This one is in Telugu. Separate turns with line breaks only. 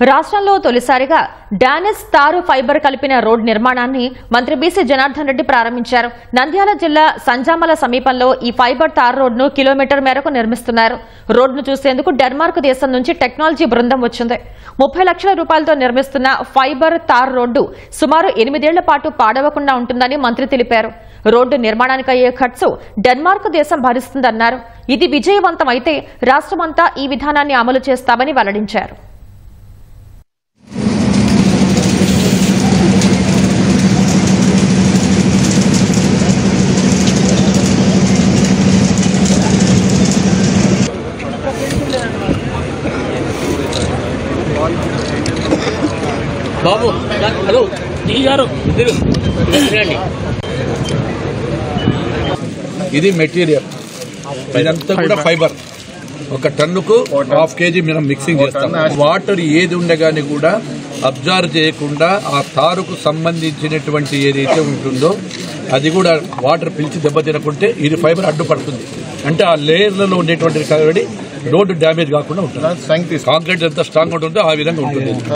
రాష్ట్రంలో తొలిసారిగా డానిస్ తారు ఫైబర్ కలిపిన రోడ్ నిర్మాణాన్ని మంత్రి బీసీ జనార్దన్ రెడ్డి ప్రారంభించారు. నంద్యాల జిల్లా సంజామల సమీపంలో ఈ ఫైబర్ తార్ రోడ్ను కిలోమీటర్ మేరకు నిర్మిస్తున్నారు. రోడ్ను చూసేందుకు డెన్మార్క్ దేశం నుంచి టెక్నాలజీ బృందం వచ్చింది. 30 లక్షల రూపాయలతో నిర్మిస్తున్న ఫైబర్ తార్ రోడ్డు సుమారు 8 ఏళ్ల పాటు పాడవకుండా ఉంటుందని మంత్రి తెలిపారు. రోడ్డు నిర్మాణానికి అయ్యే ఖర్చు డెన్మార్క్ దేశం భరిస్తుందన్నారు. ఇది విజయవంతమైతే రాష్ట్రమంతా ఈ విధానాన్ని అమలు చేస్తామని వెల్లడించారు.
బాబు హలో గారు
ఇది మెటీరియల్, ఇదంతా కూడా ఫైబర్. 1 టన్నుకు 1/2 kg మనం మిక్సింగ్ చేస్తాం. వాటర్ ఏది ఉండగానే కూడా అబ్జర్వ్ చేయకుండా ఆ తారుకు సంబంధించినటువంటి ఏదైతే ఉంటుందో అది కూడా వాటర్ పిలిచి దెబ్బతినకుంటే ఇది ఫైబర్ అడ్డుపడుతుంది. అంటే ఆ లేయర్లలో ఉండేటువంటి కాబట్టి రోడ్డు డ్యామేజ్ కాకుండా ఉంటుంది. కాంక్రీట్ ఎంత స్ట్రాంగ్ ఉంటుందో ఆ విధంగా ఉంటుంది.